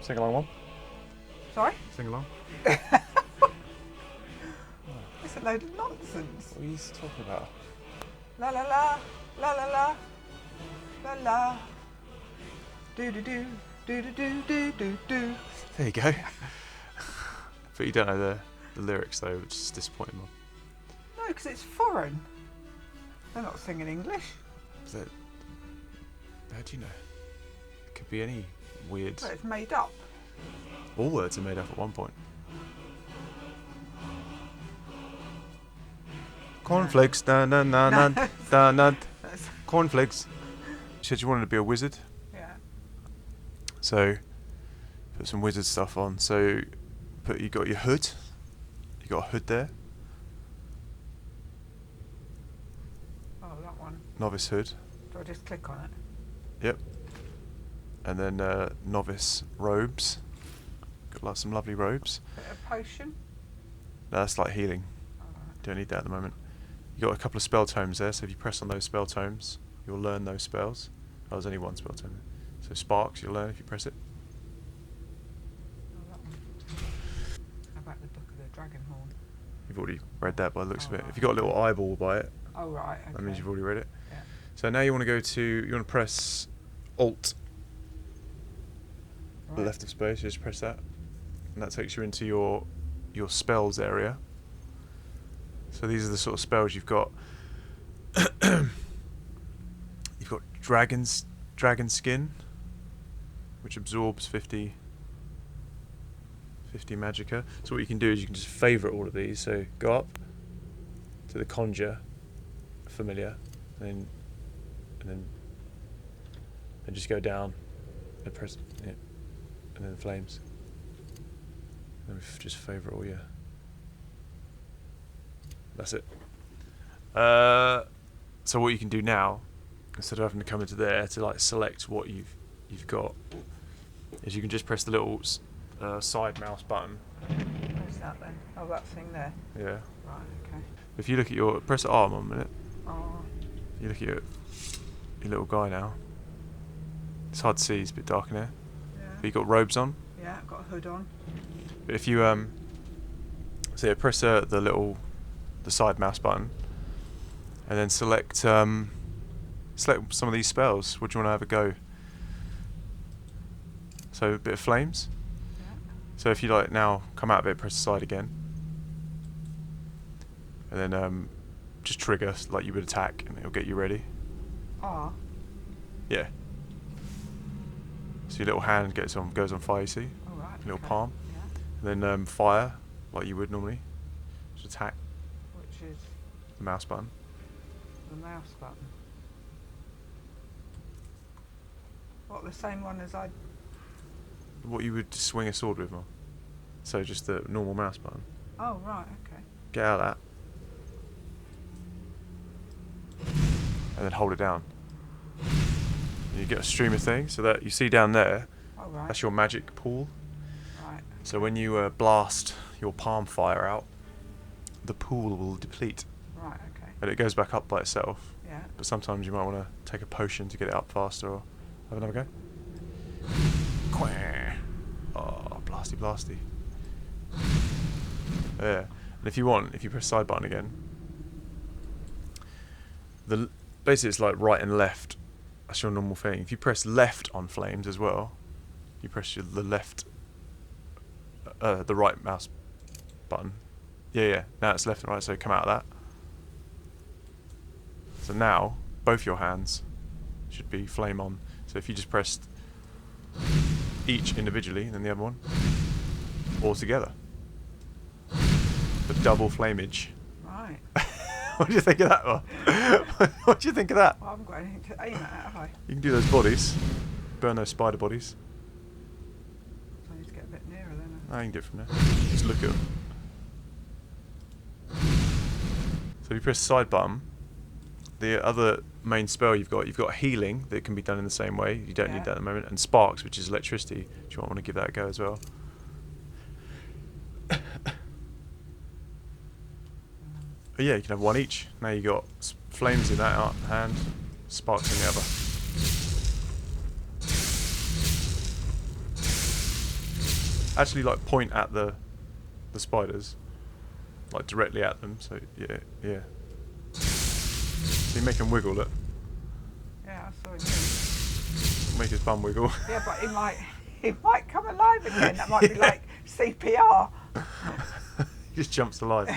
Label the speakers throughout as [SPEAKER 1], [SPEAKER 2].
[SPEAKER 1] Sing along, Mom.
[SPEAKER 2] Sorry?
[SPEAKER 1] Sing along.
[SPEAKER 2] It's a load of nonsense.
[SPEAKER 1] What are you talking about?
[SPEAKER 2] La la la, la la la, la la. Do do do, do do do do do do.
[SPEAKER 1] There you go. But you don't know the lyrics though, which is disappointing, Mum.
[SPEAKER 2] No, because it's foreign. They're not singing English.
[SPEAKER 1] Is that, how do you know? It could be any weird.
[SPEAKER 2] Well, it's made up.
[SPEAKER 1] All words are made up at one point. Cornflakes, da na na na da na. Cornflakes. You said you wanted to be a wizard,
[SPEAKER 2] Yeah.
[SPEAKER 1] so put some wizard stuff on. So you got your hood. You got a hood there.
[SPEAKER 2] Oh, that one.
[SPEAKER 1] Novice hood.
[SPEAKER 2] Do I just click on it?
[SPEAKER 1] Yep. And then novice robes. Got some lovely robes.
[SPEAKER 2] Bit of potion.
[SPEAKER 1] No, that's like healing.
[SPEAKER 2] Alright.
[SPEAKER 1] Don't need that at the moment. You got a couple of spell tomes there, so if you press on those spell tomes, you'll learn those spells. Oh, there's only one spell tome. So sparks, you'll learn if you press it.
[SPEAKER 2] Oh, that one. How about the Book of the Dragon Horn?
[SPEAKER 1] You've already read that by the looks of it.
[SPEAKER 2] Right.
[SPEAKER 1] If you've got a little eyeball by it,
[SPEAKER 2] Oh, right. Okay.
[SPEAKER 1] that means you've already read it.
[SPEAKER 2] Yeah.
[SPEAKER 1] So now you want to press Alt,
[SPEAKER 2] Right.
[SPEAKER 1] the left of space, you just press that. And that takes you into your spells area. So these are the sort of spells you've got. You've got dragon skin, which absorbs 50 magicka. So what you can do is you can just favourite all of these. So go up to the conjure familiar, and then just go down and press it, and then flames. And then just favourite all, yeah. That's it. So what you can do now, instead of having to come into there to like select what you've got, is you can just press the little side mouse button.
[SPEAKER 2] Where's that then? Oh, that thing there.
[SPEAKER 1] Yeah.
[SPEAKER 2] Right, okay.
[SPEAKER 1] If you look at press arm on a minute.
[SPEAKER 2] Oh,
[SPEAKER 1] You look at your little guy now. It's hard to see. It's a bit dark in here.
[SPEAKER 2] yeah.
[SPEAKER 1] But you got robes on.
[SPEAKER 2] Yeah, I've got a hood on.
[SPEAKER 1] But if you so yeah, press the side mouse button, and then select some of these spells. What do you want to have a go? So a bit of flames.
[SPEAKER 2] Yeah.
[SPEAKER 1] So if you like now come out of it, press the side again, and then just trigger like you would attack, and it'll get you ready.
[SPEAKER 2] Ah.
[SPEAKER 1] Yeah. So your little hand goes on fire. You see,
[SPEAKER 2] All right.
[SPEAKER 1] little
[SPEAKER 2] okay.
[SPEAKER 1] palm,
[SPEAKER 2] Yeah.
[SPEAKER 1] and then fire like you would normally. Just attack
[SPEAKER 2] Which is
[SPEAKER 1] the mouse button.
[SPEAKER 2] the mouse button. What, the same one as I...
[SPEAKER 1] What you would swing a sword with, Mum. So just the normal mouse button.
[SPEAKER 2] Oh, right, okay.
[SPEAKER 1] Get out of that. And then hold it down. And you get a stream of things. So that you see down there,
[SPEAKER 2] Oh, right.
[SPEAKER 1] that's your magic pool.
[SPEAKER 2] Right.
[SPEAKER 1] So when you blast your palm fire out, the pool will deplete.
[SPEAKER 2] Right, okay.
[SPEAKER 1] And it goes back up by itself.
[SPEAKER 2] Yeah.
[SPEAKER 1] But sometimes you might want to take a potion to get it up faster, or have another go. Quah. Oh, blasty blasty. Yeah. And if you press side button again, basically it's like right and left. That's your normal thing. If you press left on flames as well, you press the left, the right mouse button. Yeah. Now it's left and right, so come out of that. So now both your hands should be flame on. So if you just pressed each individually, then the other one, all together. The double flameage.
[SPEAKER 2] Right.
[SPEAKER 1] What do you think of that one? What do you think of that?
[SPEAKER 2] Well, I haven't got anything to aim at, have I?
[SPEAKER 1] You can do those bodies, burn those spider bodies.
[SPEAKER 2] So I need to get a bit nearer then.
[SPEAKER 1] I can get it from there. Just look at them. So if you press side button, the other main spell you've got healing that can be done in the same way. You don't
[SPEAKER 2] Yeah.
[SPEAKER 1] need that at the moment, and sparks, which is electricity. Do you want to give that a go as well? But yeah, you can have one each. Now you got flames in that hand, sparks in the other. Actually, like point at the spiders, like directly at them. So yeah. So you make him wiggle. Look,
[SPEAKER 2] Yeah, I saw him.
[SPEAKER 1] make his bum wiggle.
[SPEAKER 2] Yeah, but he might come alive again. That might be like CPR.
[SPEAKER 1] He just jumps alive.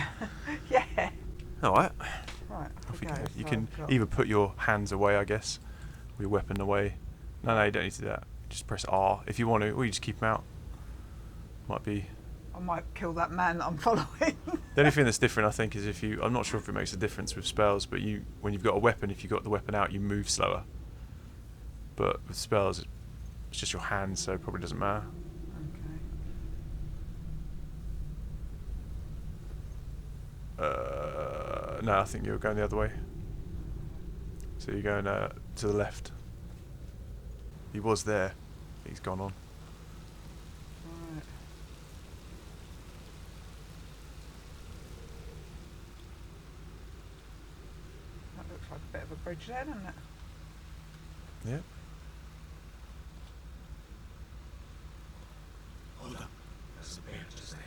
[SPEAKER 2] Yeah.
[SPEAKER 1] All right.
[SPEAKER 2] Right,
[SPEAKER 1] Off you
[SPEAKER 2] okay,
[SPEAKER 1] go. You
[SPEAKER 2] so
[SPEAKER 1] can
[SPEAKER 2] I've got-
[SPEAKER 1] either put your hands away, I guess, or your weapon away. No, you don't need to do that. Just press R if you want to, or you just keep them out. Might be.
[SPEAKER 2] I might kill that man that I'm following.
[SPEAKER 1] The only thing that's different, I think, is if you. I'm not sure if it makes a difference with spells, but when you've got a weapon, if you've got the weapon out, you move slower. But with spells, it's just your hands, so it probably doesn't matter.
[SPEAKER 2] Okay.
[SPEAKER 1] No, I think you're going the other way. So you're going to the left. He was there. He's gone on.
[SPEAKER 2] Right. That looks like a bit of a bridge then, doesn't it?
[SPEAKER 1] Yeah.
[SPEAKER 3] Hold up. There's a bear just ahead.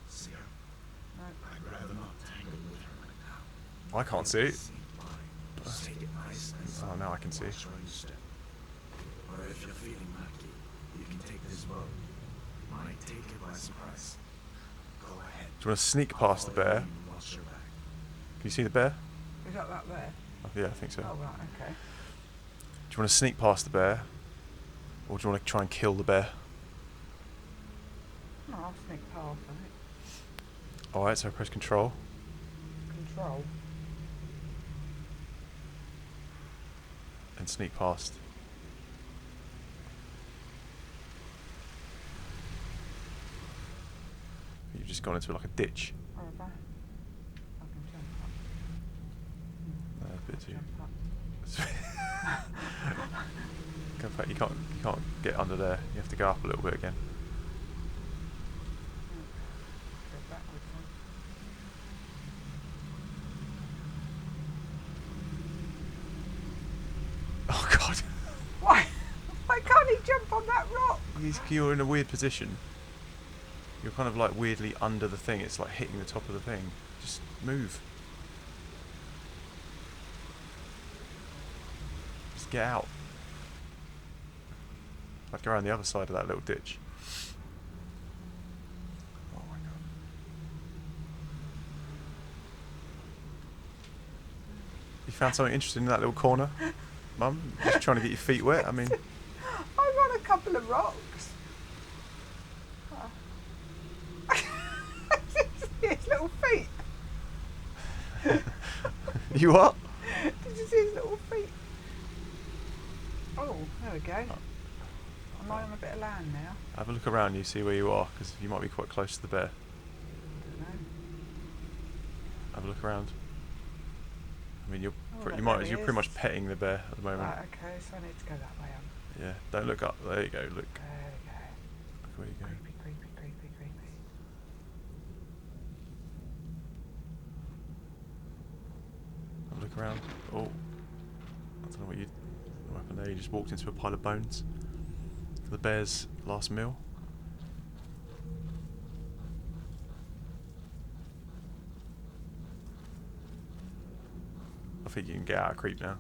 [SPEAKER 3] See her?
[SPEAKER 2] Right.
[SPEAKER 3] I'd rather not tangle with her right now.
[SPEAKER 1] I can't see it.
[SPEAKER 3] See why? Just take it nice and slow.
[SPEAKER 1] Oh, now I can see.
[SPEAKER 3] Watch where you step. Or if you're feeling lucky, you can take this bow. Might take it by surprise. Go ahead.
[SPEAKER 1] Do you want to sneak past the bear?
[SPEAKER 3] Watch your back.
[SPEAKER 1] Can you see the bear?
[SPEAKER 2] Is that there?
[SPEAKER 1] Oh, yeah, I think so.
[SPEAKER 2] Oh, right, okay.
[SPEAKER 1] Do you want to sneak past the bear? Or do you want to try and kill the bear?
[SPEAKER 2] No, I'll sneak past, I think.
[SPEAKER 1] Alright, so press control.
[SPEAKER 2] Control.
[SPEAKER 1] And sneak past. You've just gone into like a ditch.
[SPEAKER 2] Oh, have I? I can jump up.
[SPEAKER 1] No, a bit too.
[SPEAKER 2] Jump up.
[SPEAKER 1] In fact, you can't get under there. You have to go up a little bit again.
[SPEAKER 2] Go backwards then.
[SPEAKER 1] Oh god.
[SPEAKER 2] Why? Why can't he jump on that rock?
[SPEAKER 1] You're in a weird position. You're kind of like weirdly under the thing. It's like hitting the top of the thing. Just move. Just get out. Like go around the other side of that little ditch. Oh my god. You found something interesting in that little corner? Mum? Just trying to get your feet wet? I mean...
[SPEAKER 2] I'm on a couple of rocks. His little feet.
[SPEAKER 1] You what?
[SPEAKER 2] Did you see his little feet? Oh, there we go. Am I on a bit of land now?
[SPEAKER 1] Have a look around you, see where you are, because you might be quite close to the bear.
[SPEAKER 2] I don't know.
[SPEAKER 1] Have a look around. I mean, you're
[SPEAKER 2] Oh,
[SPEAKER 1] pretty,
[SPEAKER 2] there he
[SPEAKER 1] you're pretty
[SPEAKER 2] is.
[SPEAKER 1] much petting the bear at the moment.
[SPEAKER 2] Right, okay, so I need to go that way.
[SPEAKER 1] Yeah, don't look up. There you go. Look,
[SPEAKER 2] There we go.
[SPEAKER 1] look where you go.
[SPEAKER 2] Creepy, creepy, creepy, creepy.
[SPEAKER 1] Have a look around. Oh, I don't know what happened there. You just walked into a pile of bones for the bear's last meal. I think you can get out of creep now.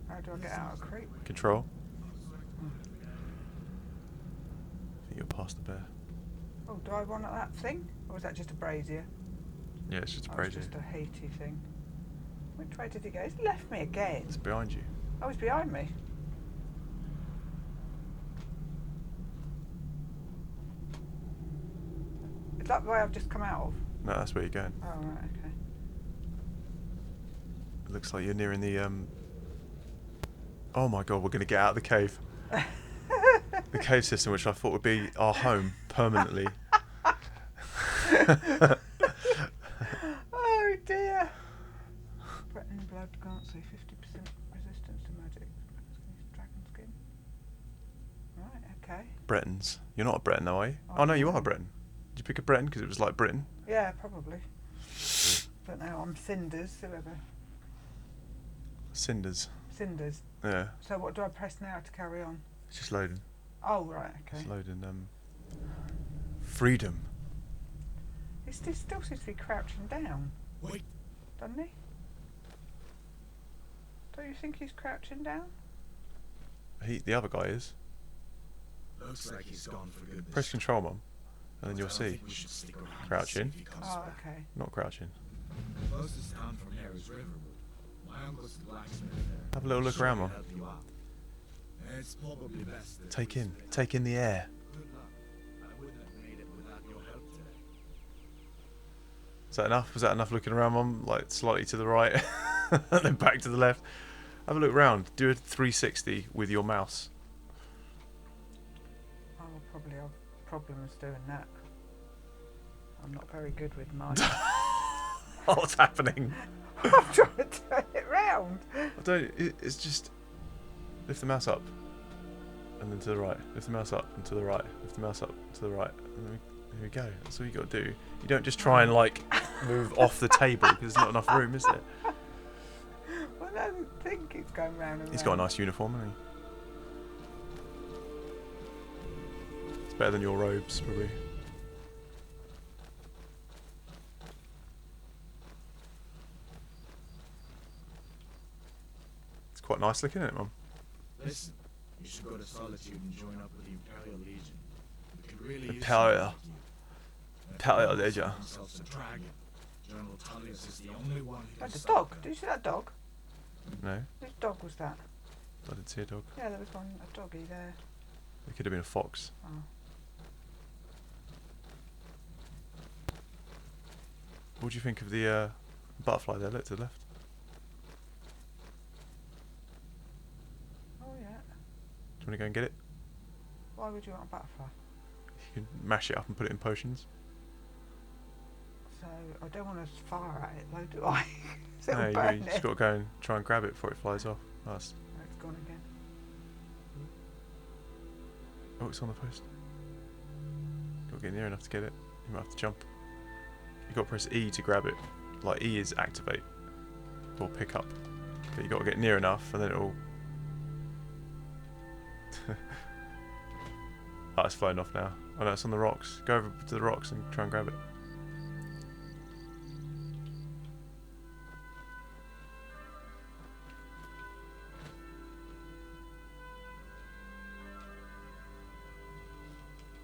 [SPEAKER 2] How do I get out of creep?
[SPEAKER 1] Control. I think you're past the bear.
[SPEAKER 2] Oh, do I want that thing? Or is that just a brazier?
[SPEAKER 1] Yeah, it's just a
[SPEAKER 2] Oh,
[SPEAKER 1] brazier.
[SPEAKER 2] it's just a Haiti thing. Which way did he go? He's left me again.
[SPEAKER 1] It's behind you.
[SPEAKER 2] Oh, he's behind me. Is that the way I've just come out of?
[SPEAKER 1] No, that's where you're going.
[SPEAKER 2] Oh, right, okay.
[SPEAKER 1] It looks like you're nearing the Oh my god, we're gonna get out of the cave. The cave system, which I thought would be our home permanently.
[SPEAKER 2] Oh dear. Breton blood can't see 50% resistance to magic. Dragon skin. Right, okay.
[SPEAKER 1] Bretons. You're not a Breton, though, are you?
[SPEAKER 2] Oh,
[SPEAKER 1] Oh no, you
[SPEAKER 2] no.
[SPEAKER 1] are a Breton. Did you pick a Breton because it was like Britain?
[SPEAKER 2] Yeah, probably. But now I'm Cinders, whoever.
[SPEAKER 1] Cinders.
[SPEAKER 2] Cinders.
[SPEAKER 1] Yeah.
[SPEAKER 2] So what do I press now to carry on?
[SPEAKER 1] It's just loading.
[SPEAKER 2] Oh, right, okay.
[SPEAKER 1] It's loading Freedom.
[SPEAKER 2] He still seems to be crouching down,
[SPEAKER 3] Wait,
[SPEAKER 2] doesn't he? Don't you think he's crouching down?
[SPEAKER 1] The other guy is.
[SPEAKER 3] looks like he's gone for good.
[SPEAKER 1] Press control, Mum, and then you'll
[SPEAKER 3] I don't
[SPEAKER 1] see.
[SPEAKER 3] think we should stick around and
[SPEAKER 1] Crouching.
[SPEAKER 3] see if he comes
[SPEAKER 2] Oh,
[SPEAKER 3] back.
[SPEAKER 2] okay.
[SPEAKER 1] Not crouching.
[SPEAKER 3] The closest town from here is Riverwood. My uncle's the blacksmith there.
[SPEAKER 1] Have a little look
[SPEAKER 3] Sure
[SPEAKER 1] around,
[SPEAKER 3] he'll
[SPEAKER 1] Mum.
[SPEAKER 3] help you out. It's probably best that
[SPEAKER 1] Take
[SPEAKER 3] we
[SPEAKER 1] in.
[SPEAKER 3] split
[SPEAKER 1] Take in the air.
[SPEAKER 3] up. Good luck. I wouldn't have made it without your help today.
[SPEAKER 1] Is that enough? Was that enough looking around, Mum? Like slightly to the right, and then back to the left. Have a look around. Do a 360 with your mouse.
[SPEAKER 2] I will probably have problems doing that. I'm not very good with mine.
[SPEAKER 1] What's happening?
[SPEAKER 2] I'm trying to turn it round.
[SPEAKER 1] I don't. It's just lift the mouse up, and then to the right. Lift the mouse up and to the right. Lift the mouse up to the right. And then there we go. That's all you got to do. You don't just try and like move off the table because there's not enough room, is there?
[SPEAKER 2] Well, I don't think it's going round and round.
[SPEAKER 1] He's got a nice uniform, hasn't he? It's better than your robes, probably. It's quite nice looking, isn't it, Mum?
[SPEAKER 3] Listen, you should go to Solitude and join up with the Imperial Legion. We could really use
[SPEAKER 1] Imperial.
[SPEAKER 3] someone like you.
[SPEAKER 1] Imperial
[SPEAKER 3] That
[SPEAKER 1] Legion.
[SPEAKER 3] himself's a dragon. General Tullius is the only one who can
[SPEAKER 2] That's a
[SPEAKER 3] stop
[SPEAKER 2] dog.
[SPEAKER 3] them.
[SPEAKER 2] Did you see that dog?
[SPEAKER 1] No,
[SPEAKER 2] Which dog was that?
[SPEAKER 1] I didn't see a dog.
[SPEAKER 2] Yeah, there was one, a doggy there.
[SPEAKER 1] It could have been a fox.
[SPEAKER 2] Oh.
[SPEAKER 1] What do you think of the butterfly there? Look to the left.
[SPEAKER 2] Oh yeah.
[SPEAKER 1] Do you want to go and get it?
[SPEAKER 2] Why would you want a butterfly?
[SPEAKER 1] You can mash it up and put it in potions.
[SPEAKER 2] So I don't want to fire at it though, do I? So
[SPEAKER 1] No,
[SPEAKER 2] it'll burn
[SPEAKER 1] you
[SPEAKER 2] it.
[SPEAKER 1] just got to go and try and grab it before it flies off. Oh,
[SPEAKER 2] Oh, it's gone again.
[SPEAKER 1] it's on the post. Got to get near enough to get it. You might have to jump. You got to press E to grab it. Like E is activate or pick up. But you got to get near enough, and then it'll. Oh, it's flown off now. Oh no, it's on the rocks. Go over to the rocks and try and grab it.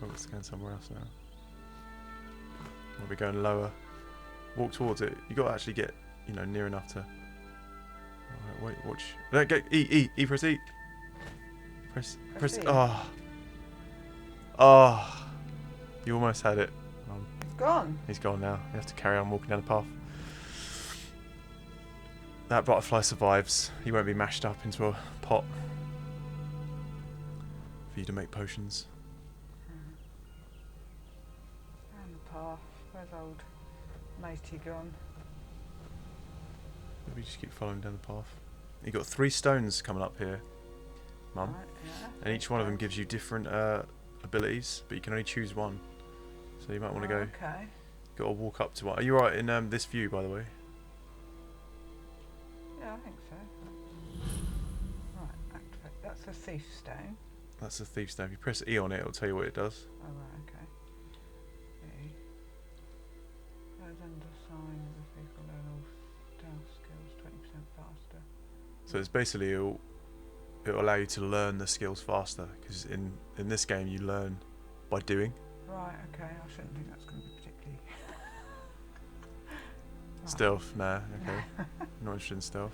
[SPEAKER 1] Oh, it's going somewhere else now. We'll be going lower. Walk towards it. You got to actually get, near enough to. Alright, wait, watch. No, get E, press E. Press
[SPEAKER 2] E.
[SPEAKER 1] Oh. You almost had it.
[SPEAKER 2] It's gone.
[SPEAKER 1] He's gone now. You have to carry on walking down the path. That butterfly survives. He won't be mashed up into a pot for you to make potions.
[SPEAKER 2] Down the path. Where's old matey gone?
[SPEAKER 1] We just keep following down the path. You got 3 stones coming up here, Mum,
[SPEAKER 2] Right, yeah.
[SPEAKER 1] and each one of them gives you different abilities, but you can only choose one. So you might want to go.
[SPEAKER 2] Okay.
[SPEAKER 1] Got to walk up to one. Are you right in this view, by the way?
[SPEAKER 2] Yeah, I think so. Right, activate. That's a thief stone.
[SPEAKER 1] That's the thief stone. If you press E on it, it'll tell you what it does.
[SPEAKER 2] Oh, right, okay. E. Goes under sign of the thief will learn all stealth skills 20% faster.
[SPEAKER 1] So it's basically it'll allow you to learn the skills faster, because in this game you learn by doing.
[SPEAKER 2] Right, okay. I shouldn't think that's going to be particularly. Right.
[SPEAKER 1] Stealth, nah, okay. Not interested in stealth.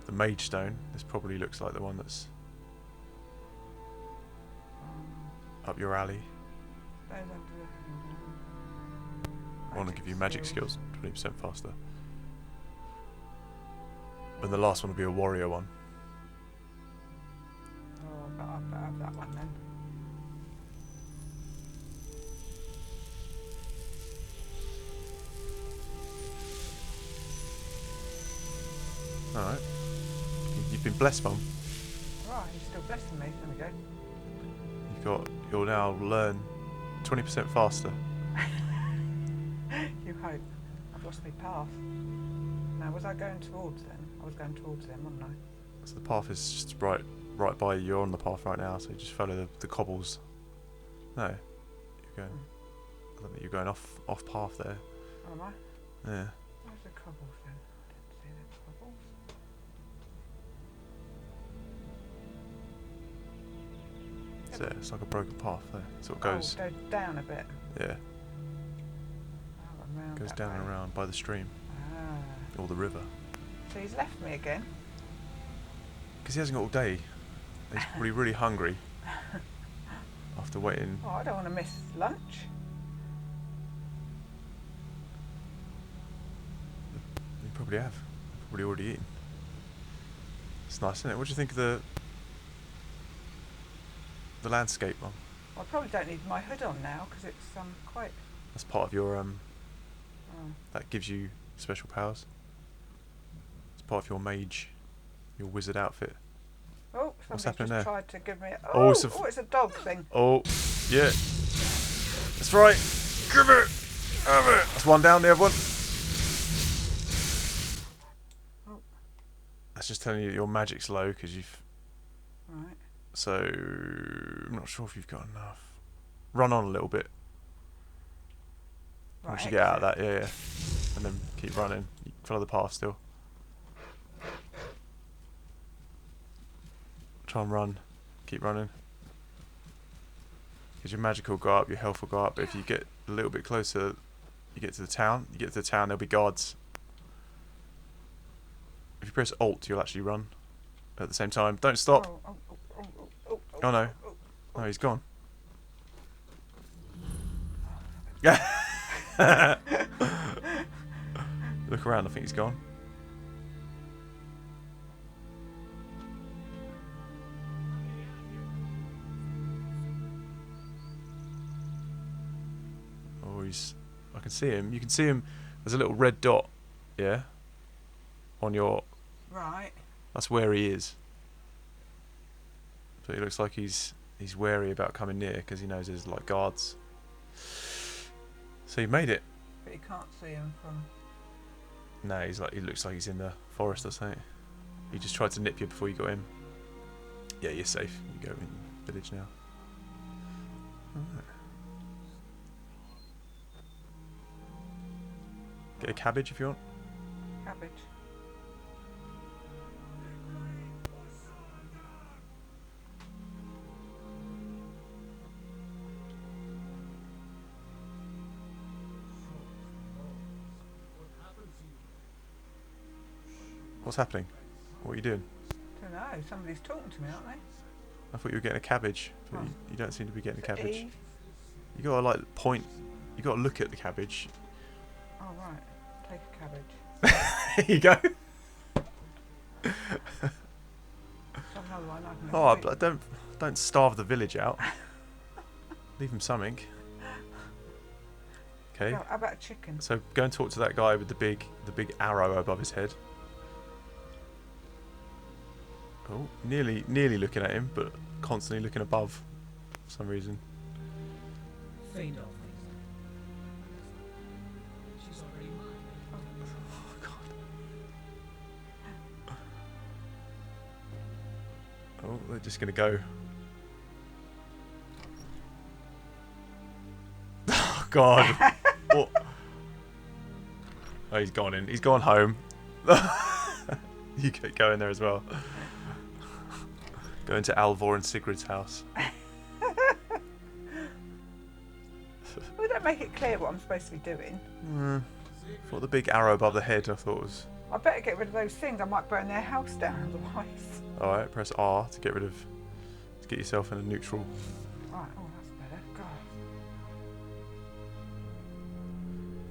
[SPEAKER 1] The mage stone. This probably looks like the one that's up your alley.
[SPEAKER 2] Goes under
[SPEAKER 1] I want to give you magic skills 20% faster. And the last one will be a warrior one.
[SPEAKER 2] Oh, I better have that one then.
[SPEAKER 1] Alright. You've been blessed, Mum.
[SPEAKER 2] Right, he's still blessing me. There we go.
[SPEAKER 1] You'll now learn 20% faster.
[SPEAKER 2] You hope. I've lost my path. Now, was I going towards them? I was going towards them, wasn't I?
[SPEAKER 1] So the path is just right by you. You're on the path right now, so you just follow the cobbles. No, you're going. I don't think you're going off path there.
[SPEAKER 2] Oh, am I?
[SPEAKER 1] Yeah.
[SPEAKER 2] Where's the cobbles then? I didn't see the cobbles.
[SPEAKER 1] It's there. It's like a broken path there. So it
[SPEAKER 2] Oh,
[SPEAKER 1] goes.
[SPEAKER 2] go down a bit.
[SPEAKER 1] Yeah.
[SPEAKER 2] Oh, around
[SPEAKER 1] Goes
[SPEAKER 2] that
[SPEAKER 1] down
[SPEAKER 2] way.
[SPEAKER 1] and around by the stream
[SPEAKER 2] Ah.
[SPEAKER 1] or the river.
[SPEAKER 2] So he's left me again.
[SPEAKER 1] Because he hasn't got all day. He's probably really hungry. After waiting.
[SPEAKER 2] Oh, I don't want to miss lunch.
[SPEAKER 1] You probably have. Probably already eaten. It's nice, isn't it? What do you think of the landscape one?
[SPEAKER 2] I probably don't need my hood on now because it's quite.
[SPEAKER 1] That's part of your
[SPEAKER 2] Oh.
[SPEAKER 1] that gives you special powers. It's part of your mage, your wizard outfit.
[SPEAKER 2] Oh,
[SPEAKER 1] What's
[SPEAKER 2] somebody's
[SPEAKER 1] happening
[SPEAKER 2] just
[SPEAKER 1] there?
[SPEAKER 2] tried to give me.
[SPEAKER 1] Oh,
[SPEAKER 2] Oh,
[SPEAKER 1] it's
[SPEAKER 2] it's a dog thing.
[SPEAKER 1] Oh, yeah. That's right. Give it. Have it. That's one down. The other one.
[SPEAKER 2] Oh.
[SPEAKER 1] That's just telling you that your magic's low because you've.
[SPEAKER 2] Right.
[SPEAKER 1] So I'm not sure if you've got enough. Run on a little bit.
[SPEAKER 2] Right,
[SPEAKER 1] Once you get out of
[SPEAKER 2] exit.
[SPEAKER 1] that, yeah. And then keep running. You follow the path still. Try and run. Keep running. Because your magic will go up, your health will go up. But if you get a little bit closer, you get to the town. You get to the town, there'll be guards. If you press Alt, you'll actually run at the same time. Don't stop. Oh no. No, he's gone. Yeah. Look around, I think he's gone. Oh, I can see him. You can see him. There's a little red dot, yeah, on your.
[SPEAKER 2] Right.
[SPEAKER 1] That's where he is. So he looks like he's wary about coming near because he knows there's like guards. So you made it.
[SPEAKER 2] But you can't see him from.
[SPEAKER 1] No, he looks like he's in the forest or something. He just tried to nip you before you got in. Yeah, you're safe. You go in the village now. Alright. Get a cabbage if you want.
[SPEAKER 2] Cabbage.
[SPEAKER 1] What's happening? What are you doing?
[SPEAKER 2] Don't know. Somebody's talking to me, aren't they?
[SPEAKER 1] I thought you were getting a cabbage, but
[SPEAKER 2] Oh.
[SPEAKER 1] you don't seem to be getting a
[SPEAKER 2] Is it
[SPEAKER 1] cabbage.
[SPEAKER 2] Eve?
[SPEAKER 1] You gotta like point. You gotta look at the cabbage.
[SPEAKER 2] Oh right. Take a cabbage.
[SPEAKER 1] There you go.
[SPEAKER 2] Some other one I can
[SPEAKER 1] Oh,
[SPEAKER 2] have
[SPEAKER 1] but don't starve the village out. Leave them something. Okay.
[SPEAKER 2] Oh, how about a chicken?
[SPEAKER 1] So go and talk to that guy with the big arrow above his head. Oh, nearly looking at him, but constantly looking above for some reason.
[SPEAKER 4] Fade off. She's already mine.
[SPEAKER 1] Oh god. Oh, they're just gonna go. Oh god. What? Oh, he's gone in. He's gone home. You get going there as well. Going to Alvor and Sigrid's house.
[SPEAKER 2] Well, don't make it clear what I'm supposed to be doing.
[SPEAKER 1] Thought the big arrow above the head I thought was...
[SPEAKER 2] I better get rid of those things. I might burn their house down otherwise.
[SPEAKER 1] Alright, press R to get rid of... to get yourself in a neutral...
[SPEAKER 2] Right. Oh, that's better. God.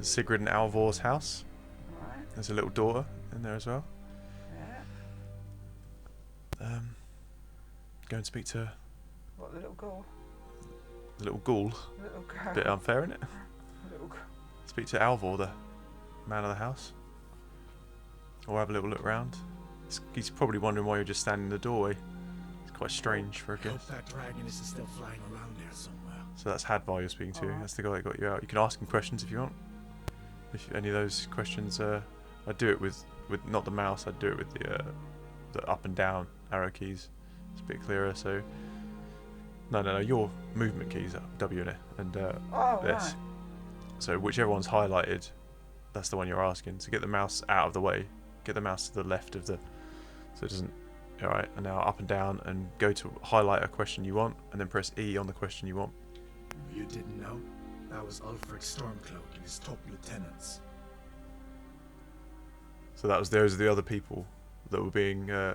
[SPEAKER 1] Sigrid and Alvor's house.
[SPEAKER 2] Right.
[SPEAKER 1] There's a little daughter in there as well.
[SPEAKER 2] Yeah.
[SPEAKER 1] Go and speak to
[SPEAKER 2] What, the little girl?
[SPEAKER 1] the little ghoul.
[SPEAKER 2] The little girl.
[SPEAKER 1] Bit unfair, isn't it?
[SPEAKER 2] The little girl.
[SPEAKER 1] Speak to Alvor, the man of the house. Or have a little look round. He's probably wondering why you're just standing in the doorway. It's quite strange for a
[SPEAKER 3] Hope
[SPEAKER 1] guest.
[SPEAKER 3] that dragon is still flying around there somewhere.
[SPEAKER 1] So that's Hadvar you're speaking to.
[SPEAKER 2] Alright.
[SPEAKER 1] That's the guy that got you out. You can ask him questions if you want. If any of those questions, I'd do it with not the mouse. I'd do it with the up and down arrow keys. It's a bit clearer. So No. Your movement keys are W and
[SPEAKER 2] Oh,
[SPEAKER 1] this.
[SPEAKER 2] right.
[SPEAKER 1] So whichever one's highlighted, that's the one you're asking. So get the mouse out of the way. Get the mouse to the left of the, so it doesn't. All right, and now up and down, and go to highlight a question you want, and then press E on the question you want.
[SPEAKER 3] You didn't know? That was Ulfric Stormcloak and his top lieutenants.
[SPEAKER 1] So those are the other people that were being going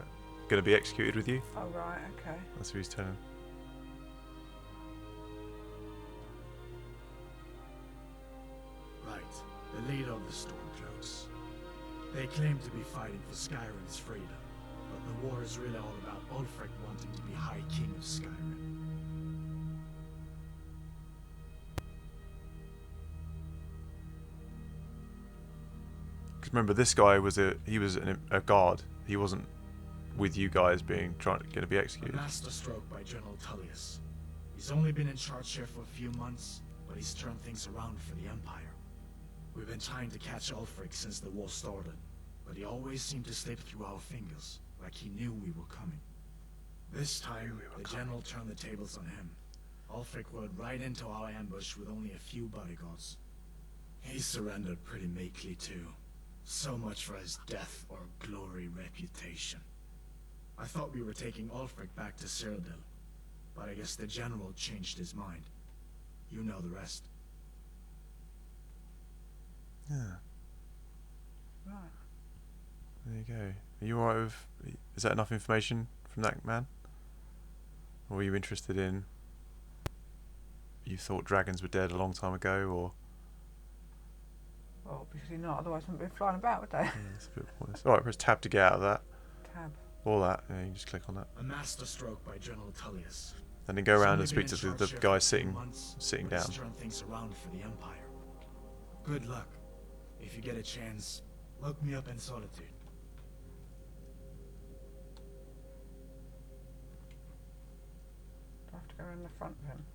[SPEAKER 1] to be executed with you.
[SPEAKER 2] Oh, right, okay.
[SPEAKER 1] That's who he's telling.
[SPEAKER 3] Right, the leader of the Stormcloaks. They claim to be fighting for Skyrim's freedom, but the war is really all about Ulfric wanting to be High King of Skyrim.
[SPEAKER 1] Because remember, this guy was a guard. He wasn't with you guys going to be
[SPEAKER 3] A
[SPEAKER 1] executed.
[SPEAKER 3] masterstroke by General Tullius. He's only been in charge here for a few months, but he's turned things around for the Empire. We've been trying to catch Ulfric since the war started, but he always seemed to slip through our fingers, like he knew we were coming. This time, the general turned the tables on him. Ulfric rode right into our ambush with only a few bodyguards. He surrendered pretty meekly too. So much for his death or glory reputation. I thought we were taking Ulfric back to Cyrodiil, but I guess the general changed his mind. You know the rest.
[SPEAKER 1] Yeah,
[SPEAKER 2] Right.
[SPEAKER 1] there you go. Are you alright with? Is that enough information from that man? Or were you interested in? You thought dragons were dead a long time ago, or?
[SPEAKER 2] Well, obviously not, otherwise they wouldn't be flying about, would they?
[SPEAKER 1] Yeah, that's a bit pointless. Alright, press tab to get out of that.
[SPEAKER 2] Tab.
[SPEAKER 1] Or that. Yeah, you can just click on that.
[SPEAKER 3] A masterstroke by General Tullius.
[SPEAKER 1] And then go around and speak to the guy sitting down.
[SPEAKER 3] Turn things around for the Empire. Good luck. If you get a chance, look me up in Solitude.
[SPEAKER 2] Do I have to go around the front of him?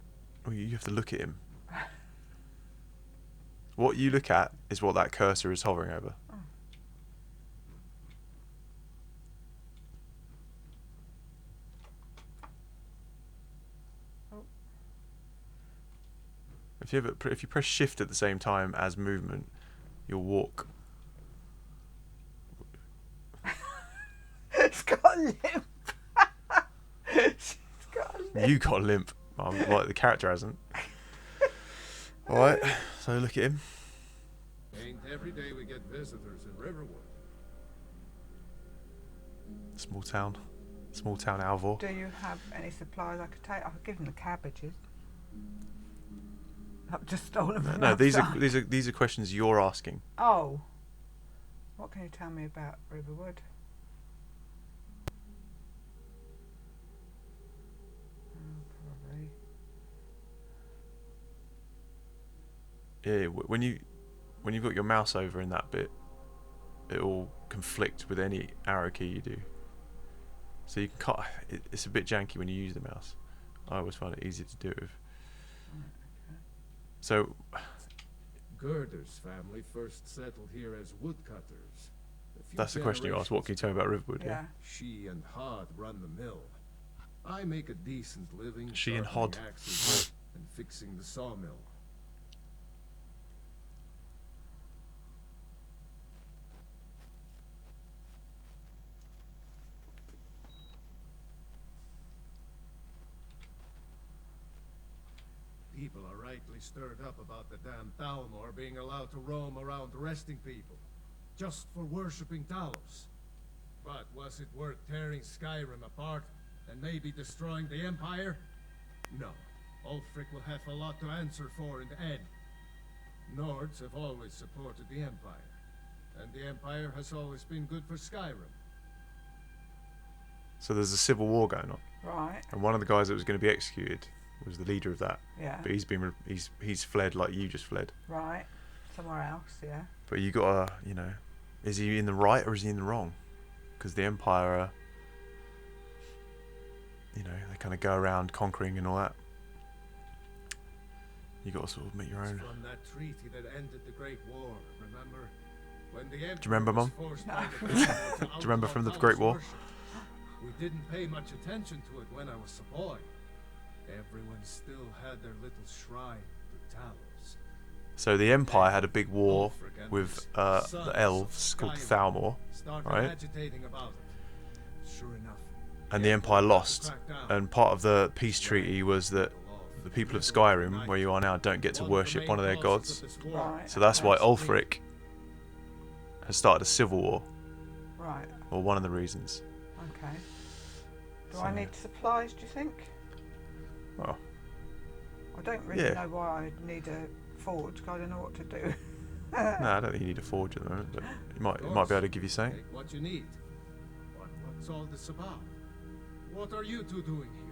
[SPEAKER 1] Oh, you have to look at him. What you look at is what that cursor is hovering over.
[SPEAKER 2] Oh. Oh.
[SPEAKER 1] If you press shift at the same time as movement, you'll walk.
[SPEAKER 2] It's got a limp. She's got a limp.
[SPEAKER 1] You got a limp. Like the character hasn't. Alright, so look at him.
[SPEAKER 5] Ain't every day we get visitors in Riverwood.
[SPEAKER 1] Small town Alvor.
[SPEAKER 2] Do you have any supplies I could take? I could give them the cabbages. I've just stolen them.
[SPEAKER 1] No, these
[SPEAKER 2] outside.
[SPEAKER 1] are these are questions you're asking.
[SPEAKER 2] Oh. What can you tell me about Riverwood? Probably.
[SPEAKER 1] Yeah, when you've got your mouse over in that bit, it'll conflict with any arrow key you do. So you can cut. It's a bit janky when you use the mouse. I always find it easier to do it with. So
[SPEAKER 5] Gerder's family first settled here as woodcutters. A few
[SPEAKER 1] that's the question you asked. What can you tell me about Riverwood?
[SPEAKER 2] Yeah.
[SPEAKER 5] She and Hod run the mill. I make a decent living
[SPEAKER 1] She and
[SPEAKER 5] sharpening
[SPEAKER 1] Hod.
[SPEAKER 5] axes and fixing the sawmill. People are rightly stirred up about the damn Thalmor being allowed to roam around arresting people, just for worshipping Talos. But was it worth tearing Skyrim apart and maybe destroying the Empire? No. Ulfric will have a lot to answer for in the end. Nords have always supported the Empire, and the Empire has always been good for Skyrim.
[SPEAKER 1] So there's a civil war going on,
[SPEAKER 2] Right.
[SPEAKER 1] and one of the guys that was going to be executed was the leader of that.
[SPEAKER 2] Yeah.
[SPEAKER 1] But he's fled like you just fled.
[SPEAKER 2] Right. Somewhere else, yeah.
[SPEAKER 1] But you gotta, is he in the right or is he in the wrong? Because the Empire, they kind of go around conquering and all that. You gotta sort of make your
[SPEAKER 5] It's
[SPEAKER 1] own.
[SPEAKER 5] from that treaty that ended the Great War, remember? When the Emperor
[SPEAKER 1] remember,
[SPEAKER 5] was
[SPEAKER 1] Mum?
[SPEAKER 5] forced
[SPEAKER 2] No.
[SPEAKER 5] by the Thalmor to
[SPEAKER 1] Do you remember
[SPEAKER 5] outlaw
[SPEAKER 1] from the
[SPEAKER 5] Talos
[SPEAKER 1] Great War?
[SPEAKER 5] worship. We didn't pay much attention to it when I was a boy. everyone still had their little shrine to Talos.
[SPEAKER 1] So the Empire had a big war
[SPEAKER 5] Ulfric and
[SPEAKER 1] with
[SPEAKER 5] his
[SPEAKER 1] the
[SPEAKER 5] sons of
[SPEAKER 1] elves called
[SPEAKER 5] Skyrim
[SPEAKER 1] Thalmor,
[SPEAKER 5] started
[SPEAKER 1] right?
[SPEAKER 5] agitating about it. Sure enough,
[SPEAKER 1] And the Empire lost. And part of the peace treaty was that the people of Skyrim, where you are now, don't get to worship one of their gods.
[SPEAKER 2] Right.
[SPEAKER 1] So that's why
[SPEAKER 2] okay.
[SPEAKER 1] Ulfric has started a civil war,
[SPEAKER 2] Right.
[SPEAKER 1] or one of the reasons.
[SPEAKER 2] Okay. Do
[SPEAKER 1] So-
[SPEAKER 2] I need supplies, do you think?
[SPEAKER 1] Well,
[SPEAKER 2] I don't really
[SPEAKER 1] Yeah.
[SPEAKER 2] know why I need a forge, 'cause I don't know what to do.
[SPEAKER 1] no, I don't think you need a forge at the moment, but you might be able to give you something.
[SPEAKER 5] Take what you need. But what's all this about? What are you two doing here?